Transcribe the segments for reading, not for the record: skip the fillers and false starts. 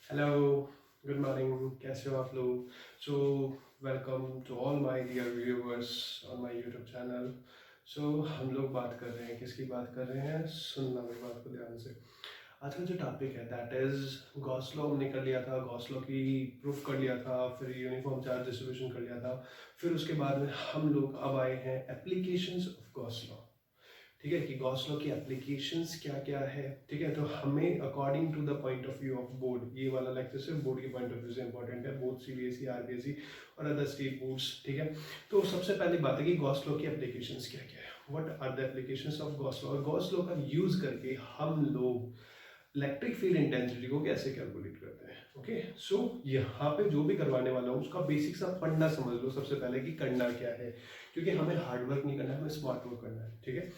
Hello, good morning. कैसे हो आप लोग? So welcome to all my dear viewers on my YouTube channel. So हम लोग बात कर रहे हैं, किसकी बात कर रहे हैं? सुनना मेरी बात को ध्यान से। आज का जो टॉपिक है दैट इज गॉस लॉ। हमने कर लिया था, गॉस लॉ की प्रूफ कर लिया था, फिर यूनिफॉर्म चार्ज डिस्ट्रीब्यूशन कर लिया था, फिर उसके बाद में हम लोग अब आए हैं एप्लीकेशंस ऑफ गॉस लॉ। ठीक है कि गॉस लॉ की एप्लीकेशंस क्या क्या है। ठीक है, तो हमें according to the point of view of board, ये वाला लेक्चर सिर्फ बोर्ड के पॉइंट ऑफ व्यू से इंपॉर्टेंट है, बोर्ड सीबीएसई आरबीएसई और अदर स्टेट बोर्ड्स। ठीक है, तो सबसे पहली बात है कि गॉस लॉ की एप्लीकेशंस क्या क्या है। What are the applications of Gauss law? और गॉस लॉ का यूज करके हम लोग इलेक्ट्रिक फील्ड इंटेंसिटी को कैसे कैलकुलेट करते हैं। ओके, सो यहाँ पे जो भी करवाने वाला हूँ उसका बेसिक सा फंडा समझ लो सबसे पहले कि करना क्या है, क्योंकि हमें हार्ड वर्क नहीं करना है, हमें स्मार्ट वर्क करना है। ठीक है,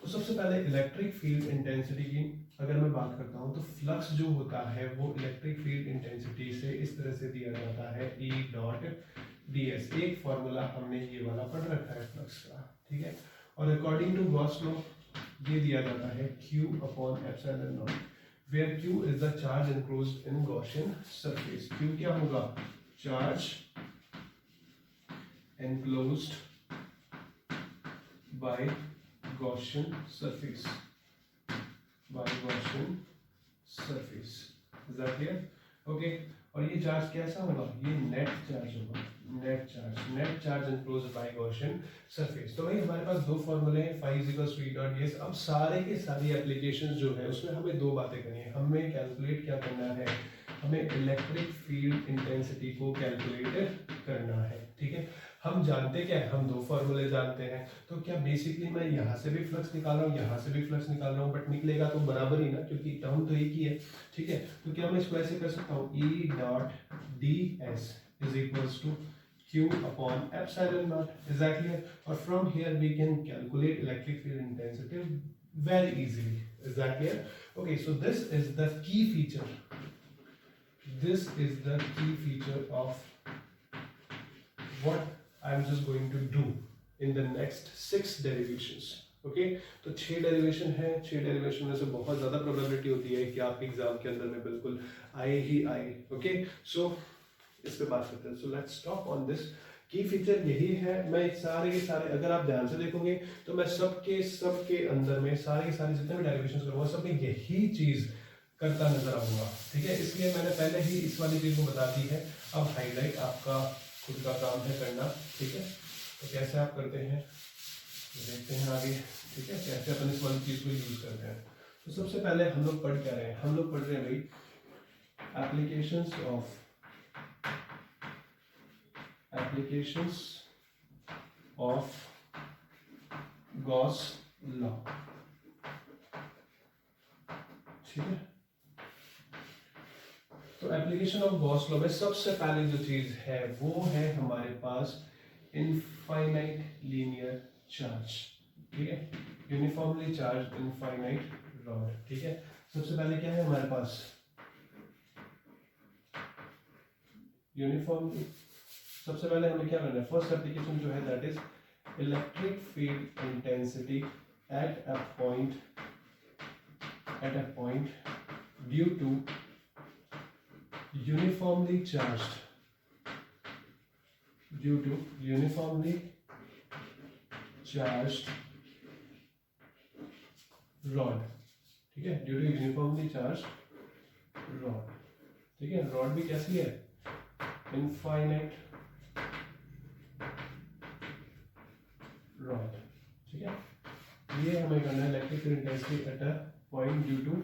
तो सबसे पहले इलेक्ट्रिक फील्ड इंटेंसिटी की अगर मैं बात करता हूँ तो फ्लक्स जो होता है वो इलेक्ट्रिक फील्ड इंटेंसिटी से इस तरह से दिया जाता है E डॉट डी एस। एक फॉर्मूला हमने ये वाला पढ़ रखा है फ्लक्स का। ठीक है, और अकॉर्डिंग टू गॉस लॉ ये दिया जाता है Q upon epsilon naught, where Q is the charge enclosed in Gaussian surface. Q क्या होगा? Charge enclosed by Gaussian surface, by Gaussian surface. Is that clear? Okay. और ये चार्ज कैसा होगा? ये नेट चार्ज होगा, net charge enclosed by Gaussian surface. तो भाई हमारे पास दो फॉर्मूले हैं, phi equals to E dot ds। अब सारे के सारी एप्लीकेशंस जो है उसमें हमें दो बातें करनी है। हमें कैलकुलेट क्या करना है? हमें इलेक्ट्रिक फील्ड इंटेंसिटी को कैलकुलेट करना है। ठीक है, हम जानते क्या है? हम दो फॉर्मूले जानते हैं। तो क्या बेसिकली मैं यहाँ से भी फ्लक्स निकाल रहा हूँ, यहाँ से भी फ्लक्स निकाल रहा हूँ, बट निकलेगा तो बराबर ही ना, क्योंकि टर्म तो एक ही है। ठीक है, तो क्या मैं इसको ऐसे कर सकता हूँ? E dot D S is equals to Q upon epsilon naught. Is that clear? और from here we can calculate electric field intensity very easily. Is that clear? Okay, so this is the key feature. This is the key feature of what I'm just going to do in the next 6 derivations. Okay, तो 6 derivation है। 6 derivation में से बहुत ज्यादा probability होती है कि आपके एग्जाम के अंदर में बिल्कुल आए ही आए। ओके, सो इस पे बात करते हैं। सो लेट्स टॉक ऑन दिस। की फीचर यही है। मैं सारे के सारे अगर आप ध्यान से देखोगे तो मैं सबके अंदर में सारे के सारे जितने भी डेरिवेशन करूंगा सब में यही चीज करता नजर आऊंगा। ठीक है, इसलिए मैंने पहले ही इस वाली चीज को बता दी है। अब हाईलाइट आपका खुद का काम है करना। ठीक है, तो कैसे आप करते हैं देखते हैं आगे। ठीक है, कैसे अपन इस वाली चीज को यूज करते हैं। तो सबसे पहले हम लोग पढ़ क्या रहे हैं? हम लोग पढ़ रहे हैं भाई एप्लीकेशंस ऑफ गॉस लॉ। ठीक है, तो एप्लीकेशन ऑफ गॉस लॉ में सबसे पहले जो चीज है वो है हमारे पास इनफाइनाइट लीनियर चार्ज। ठीक है, यूनिफॉर्मली चार्ज इनफाइनाइट रॉड। ठीक है, सबसे पहले क्या है हमारे पास? यूनिफॉर्मली। सबसे पहले हमें क्या करना है? फर्स्ट एप्लीकेशन जो है that is electric field intensity at a point due to uniformly charged rod। ठीक है, due to uniformly charge rod. ठीक है, रॉड भी कैसी है? Infinite rod. ठीक है, ये हमें करना है electric field intensity at a point due to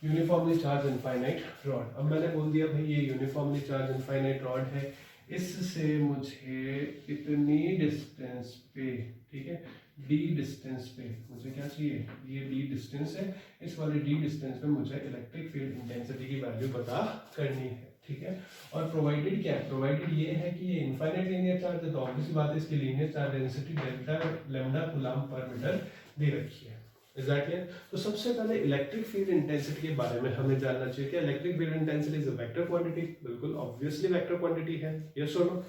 uniformly charge infinite rod. अब मैंने बोल दिया भाई ये यूनिफॉर्मली चार्ज इनफाइनाइट रॉड है, इससे मुझे इतनी डिस्टेंस पे, ठीक है, d डिस्टेंस पे मुझे क्या चाहिए? ये d डिस्टेंस है, इस वाले d डिस्टेंस पे मुझे इलेक्ट्रिक फील्ड इंटेंसिटी की वैल्यू पता करनी है। ठीक है, और प्रोवाइडेड क्या है? प्रोवाइडेड ये है कि ये इनफाइनाइट लीनियर चार्ज है, तो ऑब्वियसली बात है इसकी linear charge density delta lambda coulomb पर मीटर दे रखी है। Is that clear? तो सबसे पहले इलेक्ट्रिक फील्ड इंटेंसिटी के बारे में हमें जानना चाहिए कि electric field intensity is a vector quantity. बिल्कुल ऑब्वियसली वेक्टर क्वांटिटी है, यस और नो?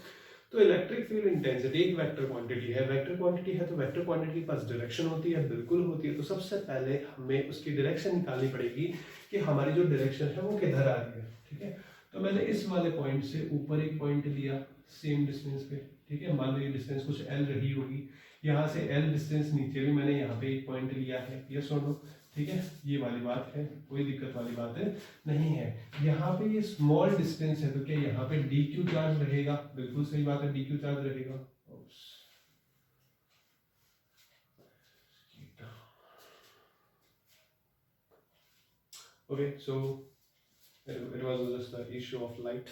तो इलेक्ट्रिक फील्ड इंटेंसिटी एक वेक्टर क्वांटिटी है। वेक्टर क्वांटिटी है तो वेक्टर क्वांटिटी के पास डायरेक्शन होती है, बिल्कुल होती है। तो सबसे पहले हमें उसकी डायरेक्शन निकालनी पड़ेगी कि हमारी जो डायरेक्शन है वो किधर आ रही है। ठीक है, तो मैंने इस वाले पॉइंट से ऊपर एक पॉइंट लिया सेम डिस्टेंस पे, ठीक है, मान लो ये डिस्टेंस कुछ एल रही होगी, यहाँ से एल डिस्टेंस नीचे भी मैंने यहाँ पे एक पॉइंट लिया है, यस और नो, ठीक है, ये वाली बात है, कोई दिक्कत वाली बात नहीं है। यहाँ पे ये स्मॉल डिस्टेंस है तो क्या यहाँ पे डी क्यू चार्ज रहेगा, बिल्कुल सही बात है, डी क्यू चार्ज रहेगा। Okay, so it was just the issue of light.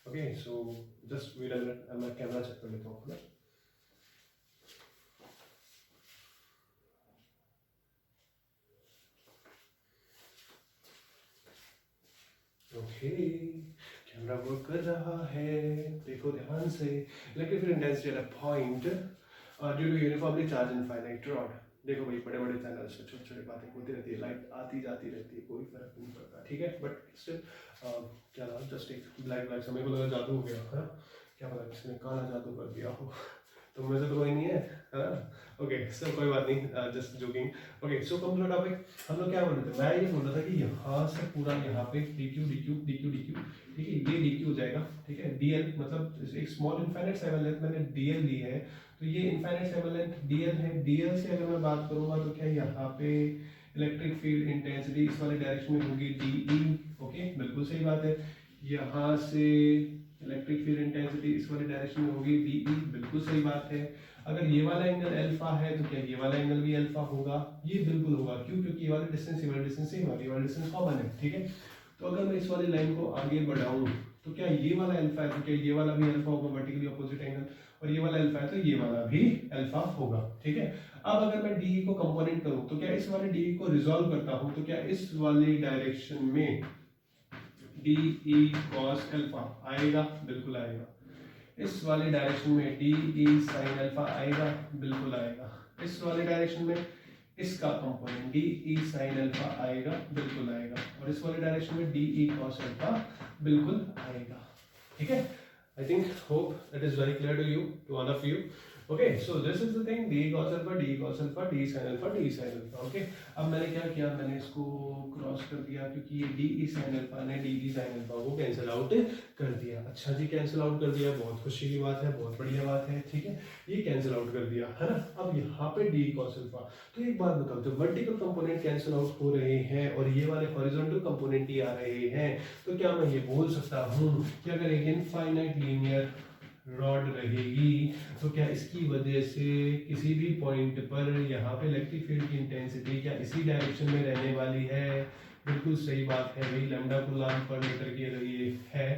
Okay, so just wait a minute, मैं कैमरा चेक कर लेता हूँ। ओके, कैमरा वर्क कर रहा है, देखो ध्यान से। Electric field intensity at a point due to uniformly charge infinite rod. देखो भाई बड़े बड़े चैनल्स पे छोटी छोटी बातें होती रहती है, लाइट आती जाती रहती है, कोई फर्क नहीं पड़ता, ठीक है, बट स्टिल क्या नाम, जस्ट एक ब्लैक ब्लैक समय को लगा जादू हो गया है ना, क्या पता किसी ने काला जादू कर दिया हो, तो मुझे तो कोई नहीं है ना। ओके सो कोई बात नहीं, जस्ट जोकिंग। ओके सो कम टॉपिक, हम लोग क्या बोल रहे थे, मैं ये बोल रहा था कि यहाँ से पूरा यहाँ पे D Q D Q D Q D Q, ठीक है, ये डी क्यू हो जाएगा, ठीक है, डी एल मतलब एक स्मॉल इनफाइनाइट सेवन लेंथ मैंने डी एल ली है, तो ये infinite seven length D L है। डी एल से अगर मैं बात करूंगा तो क्या यहाँ पे इलेक्ट्रिक फील्ड इंटेंसिटी इस वाले डायरेक्शन में होगी डी ई, ओके बिल्कुल सही बात है। यहाँ से इलेक्ट्रिक फील्ड इंटेंसिटी इस वाले डायरेक्शन में होगी डी ई, बिल्कुल सही बात है। अगर ये वाला एंगल अल्फा है तो क्या ये वाला एंगल भी अल्फा होगा, ये बिल्कुल होगा, क्यों, क्योंकि ये वाला डिस्टेंस ये वाला डिस्टेंस सेम है, ये वाला डिस्टेंस कॉमन है, ठीक है। तो अगर मैं इस वाली लाइन को आगे बढ़ाऊं तो क्या ये वाला अल्फा है तो क्या ये वाला भी अल्फा होगा, वर्टिकली ऑपोजिट एंगल, और ये वाला अल्फा है तो ये वाला भी अल्फा होगा, ठीक है। अब अगर मैं डी को कंपोनेंट करूं तो क्या इस वाले डी को रिजॉल्व करता हूं तो क्या इस वाली डायरेक्शन में डी ई कॉस अल्फा आएगा, बिल्कुल आएगा। इस वाले डायरेक्शन में डी ई साइन अल्फा आएगा, बिल्कुल आएगा। इस वाले डायरेक्शन में इसका component D E sine alpha आएगा, बिल्कुल आएगा। और इस वाले डायरेक्शन में डी ई कॉस अल्फा बिल्कुल आएगा, ठीक है। I think hope it is very clear to you, to all of you. Okay, so this is the thing, d cos alpha, d cos alpha, d sin alpha, d sin alpha. Okay, अब मैंने क्या किया, मैंने इसको cross कर दिया क्योंकि ये d e sin alpha ने d e sin alpha को कैंसिल आउट कर दिया। अच्छा जी, कैंसिल आउट कर दिया, बहुत खुशी की बात है, बहुत बढ़िया बात है, ठीक है, ये कैंसिल आउट कर दिया है ना। अब यहाँ पे d cos alpha, तो एक बात बताओ, जब वर्टिकल कंपोनेंट कैंसिल आउट हो रहे हैं और ये वाले हॉरिजॉन्टल कंपोनेंट ही आ रहे हैं, तो क्या मैं ये बोल सकता हूँ कि अगर एक इनफाइनाइट लीनियर रॉड रहेगी तो क्या इसकी वजह से किसी भी पॉइंट पर यहाँ पे इलेक्ट्रिक फील्ड की इंटेंसिटी क्या इसी डायरेक्शन में रहने वाली है, बिल्कुल सही बात है भाई, लैम्डा कूलम्ब पर मीटर की अगर ये है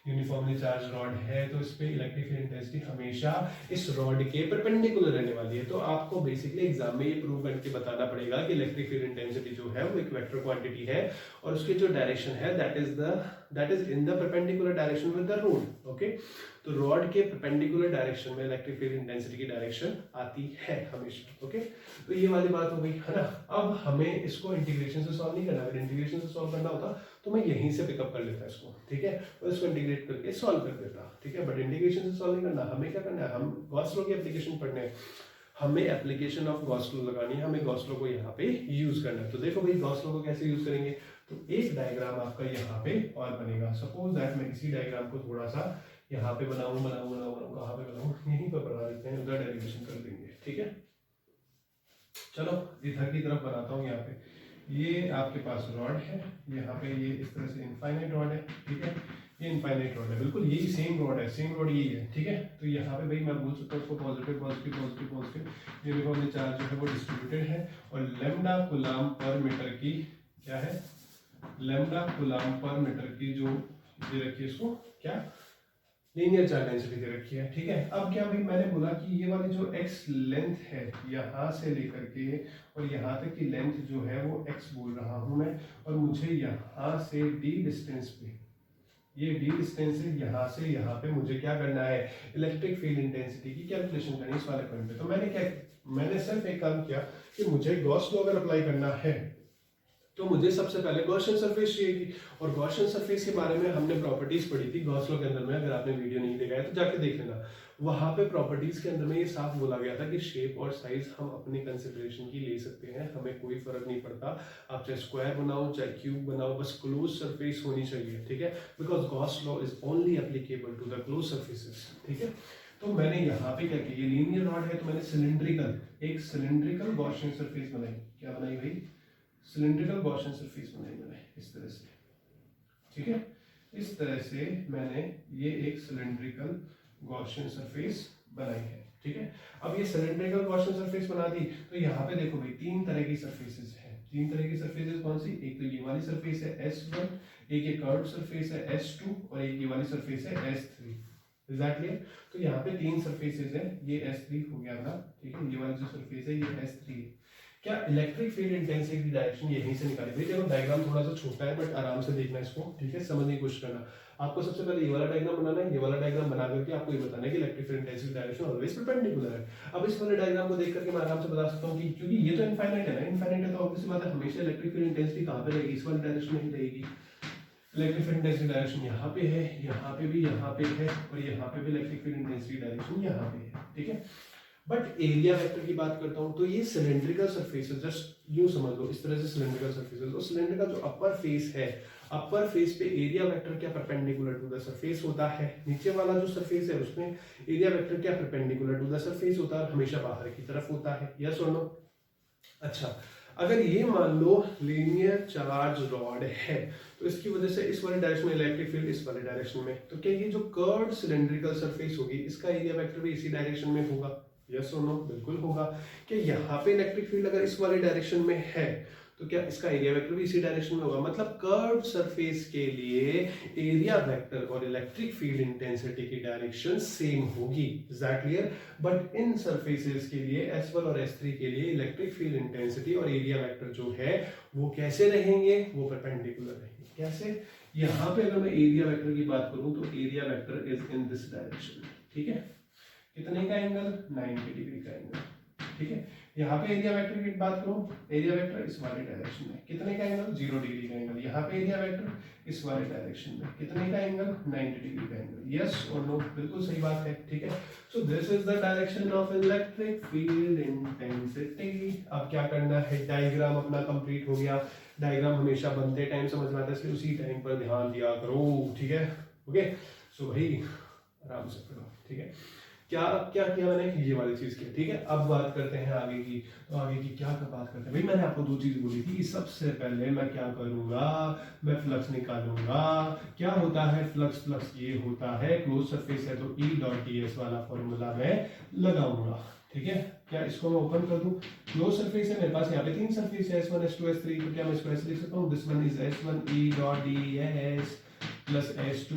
यूनिफॉर्मली चार्ज रॉड है तो इस पे इलेक्ट्रिक फील्ड इंटेंसिटी हमेशा इस रॉड के परपेंडिकुलर रहने वाली है। तो आपको बेसिकली एग्जाम में ये प्रूव करके बताना पड़ेगा कि इलेक्ट्रिक फील्ड इंटेंसिटी जो है वो एक वेक्टर क्वांटिटी है और उसकी जो डायरेक्शन है that is in the perpendicular direction with the rod. Okay, तो रॉड के परपेंडिकुलर डायरेक्शन में इलेक्ट्रिक फील्ड इंटेंसिटी की डायरेक्शन आती है हमेशा। ओके, तो ये वाली बात हो गई है ना। अब हमें इसको इंटीग्रेशन से सॉल्व नहीं करना, अगर इंटीग्रेशन से सॉल्व करना होता तो मैं यहीं से पिकअप कर लेता इसको, ठीक है, और इसको इंटीग्रेट करके सॉल्व कर देता, ठीक है, बट इंटीग्रेशन से सॉल्व नहीं करना। हमें क्या करना है, हम गॉस लॉ की एप्लीकेशन पढ़ने हैं, हमें एप्लीकेशन ऑफ गॉस लॉ लगानी है, हमें गॉस लॉ को यहाँ पे यूज करना है। तो देखो भाई गॉस लॉ को कैसे यूज करेंगे, तो एक डायग्राम आपका यहाँ पे और बनेगा। सपोज दैट मैं इसी डायग्राम को थोड़ा सा यहाँ पे बनाऊं कहाँ पे बनाऊं, यहीं पर बना देते हैं, उधर डेरिवेशन कर देंगे, ठीक है। चलो इधर की तरफ बनाता हूँ। यहाँ पे ये आपके पास रॉड है, यहाँ पे ये इस तरह से इनफाइनाइट रॉड है, ठीक है, ये इनफाइनाइट रॉड है, बिल्कुल यही सेम रॉड है, सेम रॉड यही है, ठीक है। तो यहाँ पे भाई मैं बोल सकता हूँ उसको positive positive positive positive uniformly charge जो है वो डिस्ट्रीब्यूटेड है और लैम्डा कूलम्ब पर मीटर की क्या है, लैम्डा कूलम्ब पर मीटर की जो दे रखी है इसको क्या लीनियर चार्ज डेंसिटी दे रखी है, ठीक है। अब क्या भाई मैंने बोला कि ये वाली जो x लेंथ है यहाँ से लेकर के और यहाँ तक की लेंथ जो है वो x बोल रहा हूँ मैं, और मुझे यहाँ से d डिस्टेंस पे, ये d डिस्टेंस है यहाँ से यहाँ पे मुझे क्या करना है, इलेक्ट्रिक फील्ड इंटेंसिटी की कैलकुलेशन करनी है इस वाले पॉइंट पे। तो मैंने सिर्फ एक काम किया कि मुझे गॉस लॉ अगर अप्लाई करना है तो मुझे सबसे पहले गॉसियन सरफेस चाहिए थी, और गॉसियन सरफेस के बारे में हमने प्रॉपर्टीज पढ़ी थी गॉस लॉ के अंदर में। अगर आपने वीडियो नहीं देखा है तो जाके देख लेना। वहां पे प्रॉपर्टीज के अंदर में ये साफ बोला गया था कि शेप और साइज हम अपनी कंसिडरेशन की ले सकते हैं, हमें कोई फर्क नहीं पड़ता, आप चाहे स्क्वायर बनाओ चाहे क्यूब बनाओ, बस क्लोज सरफेस होनी चाहिए, ठीक है, because Gauss law is only applicable to the close surfaces, ठीक है। तो मैंने यहाँ पे क्या किया, ये लीनियर रॉड है तो मैंने सिलेंड्रिकल, एक सिलेंड्रिकल गॉसियन सरफेस बनाई। क्या बनाई भाई? सिलेंड्रिकल गॉसियन सरफेस बनाई मैंने इस तरह से, ठीक है। इस तरह से मैंने ये एक सिलेंड्रिकल गॉसियन सरफेस बनाई है, ठीक है। अब ये सिलेंड्रिकल गॉसियन सरफेस बना दी, तो यहाँ पे देखो भाई तीन तरह की सरफेसेस हैं। तीन तरह की सरफेसेस कौन सी? एक तो ये वाली सरफेस है S1, एक ये कर्व्ड सरफेस है S2, और एक ये वाली सरफेस है S3। Is that clear? तो यहाँ पे तीन सरफेसेस हैं, ये S3 हो गया अपना, ठीक है। ये वाली जो सरफेस है ये S3 है। क्या इलेक्ट्रिक फील्ड इंटेंसिटी डायरेक्शन यहीं से निकाली भाई? देखो डायग्राम थोड़ा सा छोटा है बट आराम से देखना इसको, ठीक है, समझने की कोशिश करना। आपको सबसे पहले ये वाला डायग्राम बनाना है, ये वाला डायग्राम बना करके आपको ये बताना है कि electric field intensity direction always perpendicular है। अब इस वाले डायग्राम को देख करके मैं आराम से बता सकता हूँ कि क्योंकि ये तो इनफाइनाइट है ना, इनफाइनाइट है तो ऑब्वियसली बात है हमेशा इलेक्ट्रिक फील्ड इंटेंसिटी कहाँ पे रहेगी? इस वाली डायरेक्शन में ही रहेगी। इलेक्ट्रिक फील्ड इंटेंसिटी डायरेक्शन यहाँ पे है, यहाँ पे भी यहाँ पे है, और यहाँ पे भी इलेक्ट्रिक फील्ड इंटेंसिटी डायरेक्शन यहाँ पे है, ठीक है। बट एरिया वेक्टर की बात करता हूँ तो ये सिलेंड्रिकल सरफेसेस, जस्ट यूं समझ लो इस तरह से सिलेंड्रिकल सरफेसेस, तो सिलेंडर का जो अपर फेस है, अपर फेस पे एरिया वेक्टर क्या परपेंडिकुलर टू द सरफेस होता है, नीचे वाला जो सरफेस है उसमें एरिया वेक्टर क्या परपेंडिकुलर टू द सरफेस होता है, हमेशा बाहर की तरफ होता है, यस और नो। अच्छा, अगर ये मान लो लीनियर चार्ज रॉड है तो इसकी वजह से इस वाले डायरेक्शन में इलेक्ट्रिक फील्ड इस वाले डायरेक्शन में, तो क्या ये जो कर्व्ड सिलेंड्रिकल सरफेस होगी इसका एरिया वेक्टर भी इसी डायरेक्शन में होगा? यस और नो? बिल्कुल होगा। कि यहाँ पे इलेक्ट्रिक फील्ड अगर इस वाले डायरेक्शन में है तो क्या इसका एरिया वेक्टर भी इसी डायरेक्शन में होगा? मतलब कर्व्ड सरफेस के लिए एरिया वेक्टर और इलेक्ट्रिक फील्ड इंटेंसिटी की डायरेक्शन सेम होगी। Is that clear? But in surfaces के लिए S1 और S3 के लिए इलेक्ट्रिक फील्ड इंटेंसिटी और एरिया वेक्टर जो है वो कैसे रहेंगे? वो परपेंडिकुलर रहेंगे। कैसे? यहाँ पे अगर मैं एरिया वेक्टर की बात करूं तो area vector is in this direction, ठीक है। कितने का एंगल? 90 डिग्री का एंगल, ठीक है। यहाँ पे एरिया वेक्टर की बात करूं, एरिया वेक्टर इस वाले डायरेक्शन में कितने का एंगल? 0 डिग्री का एंगल। यहाँ पे एरिया वेक्टर इस वाले डायरेक्शन में कितने का एंगल? 90 डिग्री का एंगल। यस और नो? बिल्कुल सही बात है, ठीक है। सो this is the direction of electric field intensity. अब क्या करना है? डायग्राम अपना कंप्लीट हो गया। डायग्राम हमेशा बनते टाइम समझ में आता है इसलिए उसी टाइम पर ध्यान दिया करो, ठीक है। ओके, सो भाई आराम से पढ़ो, ठीक है। क्या क्या किया मैंने? ये वाली चीज की, ठीक है। अब बात करते हैं आगे की। तो आगे की क्या बात करते हैं भाई? मैंने आपको दो चीज बोली थी कि सबसे पहले मैं क्या करूंगा, मैं फ्लक्स निकालूंगा। क्या होता है फ्लक्स? फ्लक्स ये होता है, क्लोज सरफेस है तो E.ds वाला फॉर्मूला मैं लगाऊंगा, ठीक है। क्या इसको मैं ओपन कर दूं? क्लोज सरफेस है मेरे पास, यहाँ पे तीन सरफेस है S1 S2 S3, तो क्या मैं इसको ऐसे लिख सकता हूँ? This one is S1 E.ds plus S2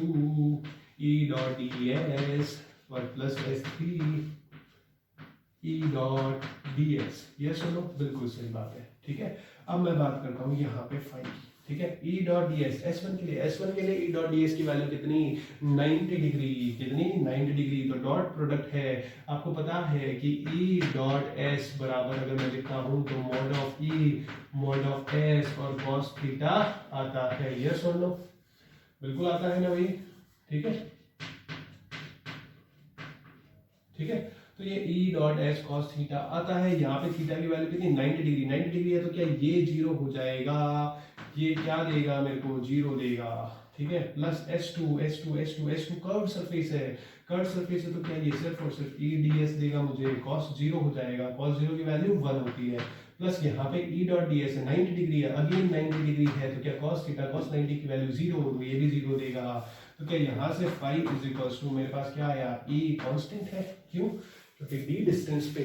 E.ds और प्लस S3 E.ds। ये सुनो, बिल्कुल सही बात है, ठीक है। अब मैं बात करता हूँ यहाँ पे फाई की, ठीक है। E.ds S1 के लिए E.ds की वैल्यू कितनी? 90 डिग्री। कितनी? 90 डिग्री। तो डॉट प्रोडक्ट है, आपको पता है कि E.s बराबर अगर मैं लिखता हूँ तो mod of E mod of s और cos थीटा आता है। यस और नो? बिल्कुल आता है ना भाई, ठीक है, ठीक है। तो ये E.s cos थीटा आता है। यहाँ पे थीटा की वैल्यू कितनी? 90 डिग्री। 90 डिग्री है तो क्या ये 0 हो जाएगा? ये क्या देगा मेरे को? 0 देगा, ठीक है। प्लस S2 कर्व सरफेस है, कर्व सरफेस है तो क्या ये सिर्फ और सिर्फ E.ds देगा मुझे, cos 0 हो जाएगा। cos 0 की वैल्यू 1 होती है। प्लस यहाँ पे E.ds है, 90 डिग्री है, अगेन 90 डिग्री है तो क्या cos थीटा cos 90 की वैल्यू 0 हो, तो ये भी 0 देगा। तो क्या यहाँ से फाई इज इक्वल्स टू मेरे पास क्या आया? E कांस्टेंट है। क्यों? क्योंकि डी डिस्टेंस पे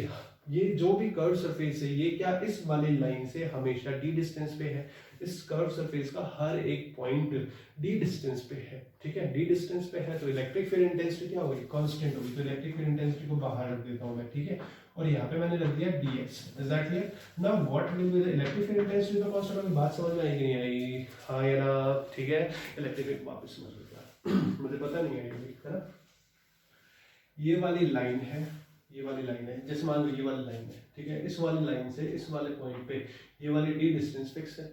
ये जो भी कर्व सरफेस है ये क्या इस वाली लाइन से हमेशा डी डिस्टेंस पे है। इस कर्व सरफेस का हर एक पॉइंट डी डिस्टेंस पे है, ठीक है। डी डिस्टेंस पे है तो इलेक्ट्रिक फील्ड इंटेंसिटी क्या होगी? कांस्टेंट होगी। तो इलेक्ट्रिक फील्ड इंटेंसिटी को बाहर रख देता हूं मैं, ठीक है। और यहाँ पे मैंने रख दिया ds। Is that clear? Now what will be the electric field intensity? तो कांस्टेंट होगी। बात समझ में आई कि नहीं आई? हाँ या ना? ठीक है, इलेक्ट्रिक फील्ड वापस समझ लो यार मुझे पता नहीं है ना। ये वाली लाइन है, ये वाली लाइन है, जैसे मान लो ये वाली लाइन है, ठीक है। इस वाली लाइन से इस वाले पॉइंट पे ये वाली डी डिस्टेंस फिक्स है,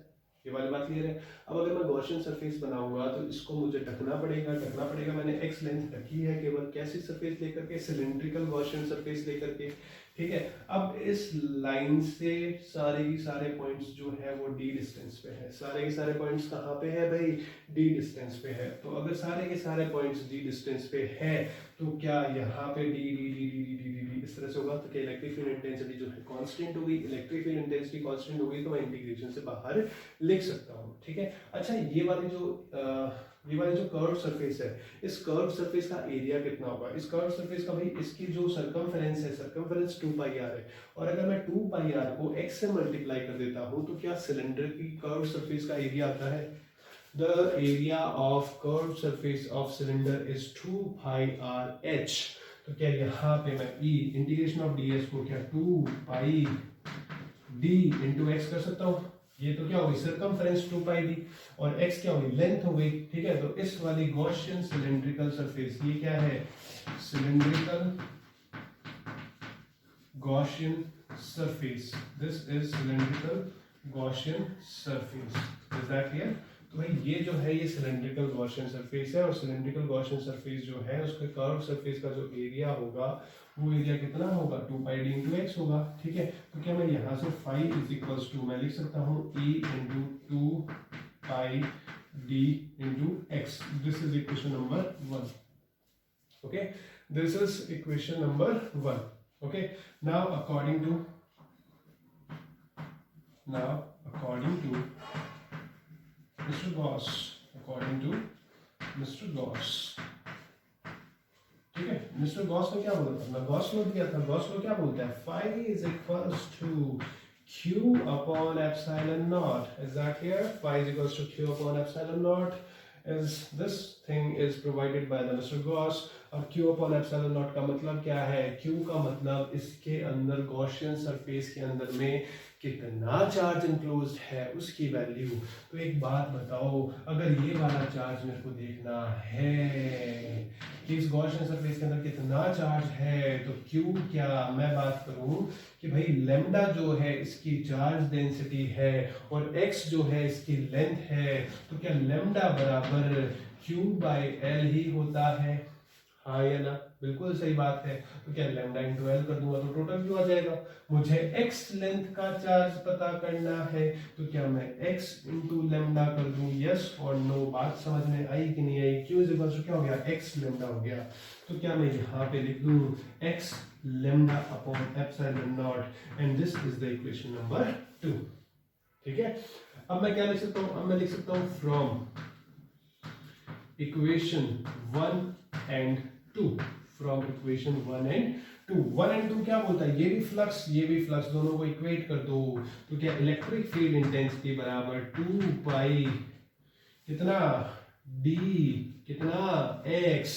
ये वाली बात क्लियर है। अब अगर मैं गॉसियन सरफेस बनाऊंगा तो इसको मुझे ढकना पड़ेगा। मैंने एक्स लेंथ रखी है केवल कैसी सरफेस लेकर के, सिलिंड्रिकल गॉसियन सरफेस लेकर के, ठीक है। अब इस लाइन से सारे के सारे पॉइंट्स जो है वो डी डिस्टेंस पे है। सारे के सारे पॉइंट्स कहाँ पे है भाई, डी डिस्टेंस पे है। तो अगर सारे के सारे पॉइंट्स डी डिस्टेंस पे है तो क्या यहाँ पे D D D D D D D D इस तरह से होगा, तो क्या इलेक्ट्रिक फील्ड इंटेंसिटी जो है कांस्टेंट होगी। इलेक्ट्रिक फील्ड इंटेंसिटी कांस्टेंट होगी तो मैं इंटीग्रेशन से बाहर लिख सकता हूँ, ठीक है। अच्छा ये वाली जो कर्व सरफेस है, इस कर्व सरफेस का एरिया कितना होगा। इस कर्व सरफेस का भाई इसकी जो सर्कमफेरेंस है, सर्कमफेरेंस 2 पाई आर है, और अगर मैं 2 पाई आर को x से मल्टीप्लाई कर देता हूँ तो क्या सिलेंडर की कर्व सरफेस का एरिया आता है। The area of curve surface of cylinder is 2 pi R H. तो क्या यहाँ पे मैं e इंटीग्रेशन ऑफ ds को क्या 2 पाई d इंटू एक्स कर सकता हूँ। ये तो क्या होगी सर्कमफेरेंस 2 पाई डी, और x क्या होगी लेंथ हो गई, ठीक है। तो इस वाली गॉसियन सिलिंड्रिकल सरफेस, ये क्या है cylindrical Gaussian surface, this is cylindrical Gaussian surface, is that clear. तो भाई ये जो है ये सिलिंड्रिकल गॉसियन सरफेस है, और सिलिंड्रिकल गॉसियन सरफेस जो है उसके कर्व सरफेस का जो एरिया होगा वो एरिया कितना होगा 2 पाई डी इंटू एक्स होगा, ठीक है। तो क्या मैं यहाँ से फाई इज इक्वल्स टू मैं लिख सकता हूँ e into 2 pi D into X. This is equation number 1, okay, this is equation number 1, okay. Now according to Mr. Gauss, ठीक है। मिस्टर गॉस ने क्या बोला था, गॉस लॉ दिया था। गॉस लॉ क्या बोलता है, phi is equals to q upon epsilon naught, is that clear. Phi is equals to q upon epsilon naught is this thing is provided by the Mr. Gauss। और q upon epsilon not का मतलब क्या है, q का मतलब इसके अंदर Gaussian surface के अंदर में कितना चार्ज इंक्लोज्ड है उसकी वैल्यू। तो एक बात बताओ, अगर ये वाला चार्ज मेरे को देखना है कि इस गॉसियन सरफेस के अंदर कितना चार्ज है, तो Q क्या मैं बात करूं कि भाई लेमडा जो है इसकी चार्ज डेंसिटी है और x जो है इसकी लेंथ है, तो क्या लेमडा बराबर Q बाई एल ही होता है, हाँ या ना। बिल्कुल सही बात है। तो क्या लेमडा इंटू एल कर दूंगा तो टोटल क्यों आ जाएगा। मुझे x लेंथ का चार्ज पता करना है, तो क्या मैं x इंटू लेमडा कर दूं, यस और नो। बात समझ में आई कि नहीं आई। Q इज इक्वल टू क्या हो गया, x लेमडा हो गया। तो क्या मैं यहाँ पे लिख दूं x lambda upon epsilon not, and this is the equation number 2, ठीक है। अब मैं क्या लिख सकता हूँ, अब मैं लिख सकता हूँ from equation 1 and 2, from equation 1 and 2। 1 and 2 क्या बोलता है, ये भी फ्लक्स दोनों को इक्वेट कर दो। तो क्या इलेक्ट्रिक फील्ड इंटेंसिटी बराबर 2 पाई कितना d कितना x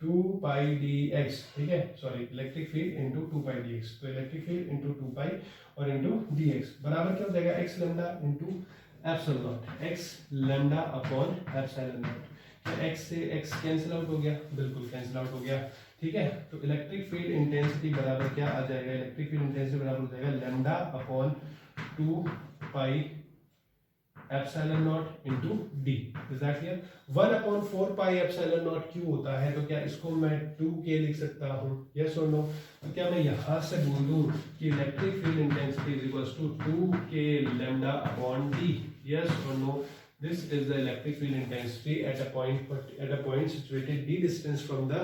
2 पाई dx, ठीक है। सॉरी इलेक्ट्रिक फील्ड इंटू 2 पाई dx, तो इलेक्ट्रिक फील्ड इंटू 2 पाई और इंटू dx बराबर क्या हो जाएगा x lambda into epsilon not, x lambda upon epsilon not. x से x कैंसिल आउट हो गया, बिल्कुल कैंसिल आउट हो गया, ठीक है। तो इलेक्ट्रिक फील्ड इंटेंसिटी बराबर क्या आ जाएगा, इलेक्ट्रिक फील्ड इंटेंसिटी बराबर हो जाएगा lambda upon 2 pi epsilon not into d, is that clear. 1 upon 4 pi epsilon not q होता है, तो क्या इसको मैं 2k लिख सकता हूँ, यस और नो। तो क्या मैं यहाँ से बोल दूँ कि electric field intensity is equals to 2k lambda upon d, yes और no. This is the electric field intensity at a point situated d distance from the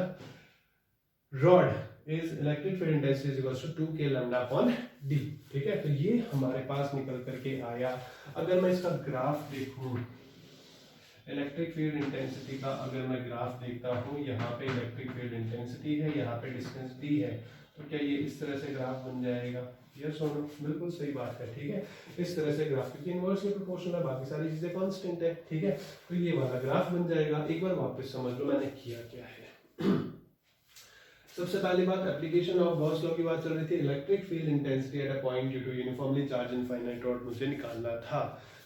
rod is electric field intensity is equals to 2k lambda upon d, ठीक है। तो ये हमारे पास निकल करके आया। अगर मैं इसका ग्राफ देखूं, इलेक्ट्रिक फील्ड इंटेंसिटी का अगर मैं ग्राफ देखता हूँ, यहाँ पे इलेक्ट्रिक फील्ड इंटेंसिटी है, यहाँ पे डिस्टेंस d है, तो क्या ये इस तरह से ग्राफ बन जाएगा, यस और नो। बिल्कुल सही बात है, ठीक है। इस तरह से ग्राफ क्योंकि इनवर्सली प्रोपोर्शनल है, बाकी सारी चीजें कांस्टेंट है, ठीक है। तो ये वाला ग्राफ बन जाएगा। एक बार वापस समझ लो मैंने किया क्या है। सबसे पहली बात एप्लीकेशन ऑफ गॉस लॉ की बात चल रही थी। Electric field intensity at a point due to uniformly charge infinite rod मुझे निकालना था,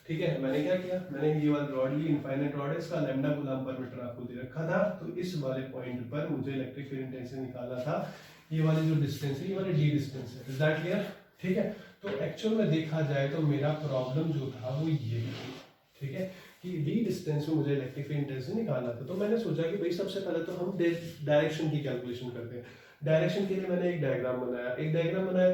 ठीक है। मैंने क्या किया, मैंने ये वाला रॉड ली, इनफाइनाइट रॉड है, इसका लैम्डा कूलम्ब पर मीटर आपको दे रखा था। तो इस वाले पॉइंट पर मुझे इलेक्ट्रिक फील्ड इंटेंसिटी निकालना था। ये वाली जो डिस्टेंस है, ये वाली डी डिस्टेंस है, इज दैट क्लियर, ठीक है। तो एक्चुअल में देखा जाए तो मेरा प्रॉब्लम जो था वो ये था, ठीक है, कि डी डिस्टेंस में मुझे इलेक्ट्रिक फील्ड इंटेंसिटी निकालना था। तो मैंने सोचा कि भाई सबसे पहले तो हम डायरेक्शन की कैलकुलेशन करते हैं। डायरेक्शन के लिए मैंने एक डायग्राम बनाया,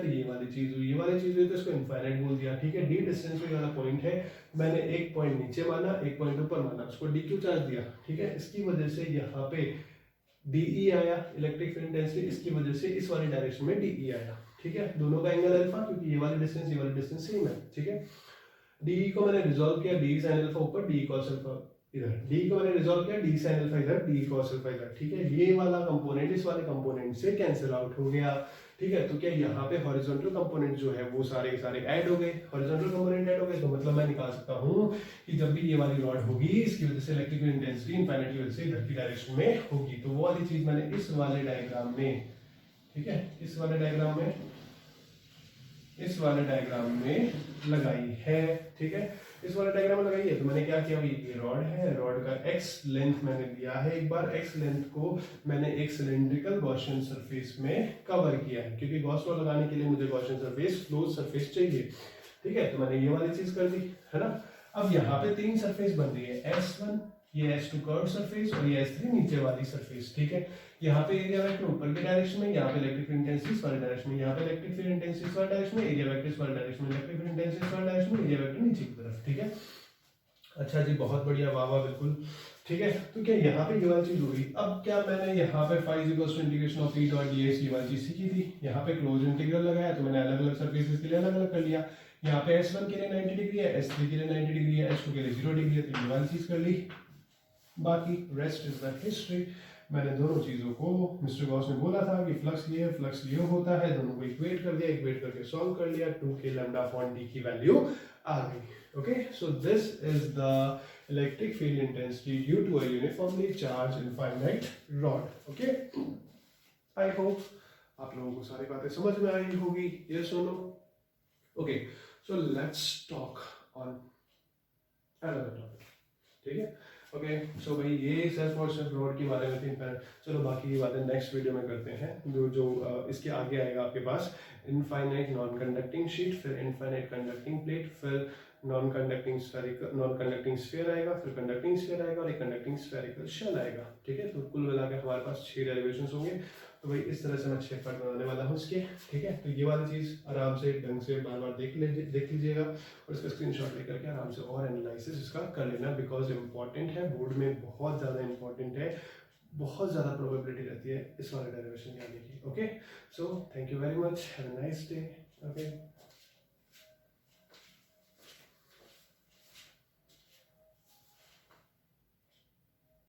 तो ये वाली चीज हुई, तो इसको इनफाइनाइट बोल दिया। ठीक है, डी डिस्टेंस में वाला पॉइंट है, मैंने एक पॉइंट नीचे माना, एक पॉइंट ऊपर माना, उसको डी क्यू चार्ज दिया। ठीक है, इसकी वजह से यहाँ पे डीई आया इलेक्ट्रिक फील्ड इंटेंसिटी, इसकी वजह से इस वाली डायरेक्शन में डीई आया। ठीक है, दोनों का एंगल अल्फा, क्योंकि ये वाली डिस्टेंस सेम है। ठीक है, डी को मैंने रिजॉल्व किया, डी साइन अल्फा ऊपर, डी कॉस अल्फा इधर, डी को मैंने रिजॉल्व किया, डी साइन अल्फा इधर, डी कॉस अल्फा इधर। ठीक है, ये वाला कंपोनेंट इस वाले कंपोनेंट से कैंसिल आउट हो गया। ठीक है, तो क्या यहाँ पे हॉरिजॉन्टल कंपोनेंट जो है वो सारे ऐड हो गए, हॉरिजॉन्टल कंपोनेंट ऐड हो गए, तो मतलब मैं निकाल सकता हूँ कि जब भी ये वाली रॉड होगी, इसकी वजह से इलेक्ट्रिकल इंटेंसिटी इनफाइनाइट की वजह से इधर की डायरेक्शन में होगी। तो वो वाली चीज मैंने इस वाले डायग्राम में, ठीक है, इस वाले डायग्राम में लगाई है। ठीक है, इस वाले डायग्राम में लगाई है। तो मैंने क्या किया, ये रॉड है, रॉड का एक्स लेंथ मैंने दिया है। एक बार एक्स लेंथ को मैंने एक सिलेंड्रिकल गॉसियन सरफेस में कवर किया है, क्योंकि गॉस लॉ लगाने के लिए मुझे गॉसियन सरफेस, क्लोज सरफेस चाहिए। ठीक है, तो मैंने ये वाली चीज कर दी है ना। अब यहाँ पे 3 सरफेस बन रही है, S1, ये S2 कर्व सरफेस और ये S3 नीचे वाली सरफेस। ठीक है, यहाँ पे एरिया वेक्टर ऊपर के डायरेक्शन में, यहाँ पे इलेक्ट्रिक फील्ड इंटेंसिटी इस वाले डायरेक्शन में, यहाँ पे इलेक्ट्रिक फील्ड इंटेंसिटी इस वाले डायरेक्शन में, एरिया वेक्टर इस वाले डायरेक्शन में, इलेक्ट्रिक फील्ड इंटेंसिटी इस वाले डायरेक्शन में, एरिया वेक्टर नीचे की तरफ। ठीक है, अच्छा जी, बहुत बढ़िया, वाह वाह, बिल्कुल ठीक है। तो क्या यहाँ पे ये वाली चीज हुई। अब क्या मैंने यहाँ पे phi equals to integration of E dot DX ये वाली चीज सीखी थी। यहाँ पे क्लोज इंटीग्रल लगाया, तो मैंने अलग अलग सरफेसेस के लिए अलग अलग कर लिया। यहाँ पे S1 के लिए 90 डिग्री है, S3 के लिए 90 डिग्री है, S2 के लिए 0 डिग्री है, तो ये वाली चीज कर ली। बाकी रेस्ट इज द हिस्ट्री। मैंने दोनों चीजों को, मिस्टर गॉस ने बोला था कि फ्लक्स ये होता है, दोनों को इक्वेट कर दिया, इक्वेट करके सॉल्व कर लिया, 2k लैम्डा अपॉन d की वैल्यू आ गई। Okay, so this is the electric field intensity due to a uniformly charge infinite rod. Okay, I hope आप लोगों को सारी बातें समझ में आई होगी, यस और no. Okay, so let's talk on another topic. ठीक है, ओके, सो भाई ये सेल्फ और सेल्फ रॉड के बारे में थी। चलो बाकी की बातें नेक्स्ट वीडियो में करते हैं। जो इसके आगे आएगा आपके पास इनफाइनाइट नॉन कंडक्टिंग शीट, फिर इनफाइनाइट कंडक्टिंग प्लेट, फिर नॉन कंडक्टिंग स्फीयर आएगा, फिर कंडक्टिंग स्फीयर आएगा और एक कंडक्टिंग स्फेरिकल शेल आएगा। ठीक है, तो कुल मिला के हमारे पास 6 डेरिवेशंस होंगे। तो भाई इस तरह से मैं 6 पार्ट बनाने वाला हूँ इसके। ठीक है, तो ये वाली चीज़ आराम से ढंग से बार बार देख लीजिएगा और इसका स्क्रीनशॉट लेकर के आराम से और एनालिसिस इसका कर लेना, बिकॉज इम्पॉर्टेंट है, बोर्ड में बहुत ज़्यादा इंपॉर्टेंट है, बहुत ज़्यादा प्रोबेबिलिटी रहती है इस वाले डेरिवेशन के आने की। Okay, so thank you very much, have a nice day. Okay.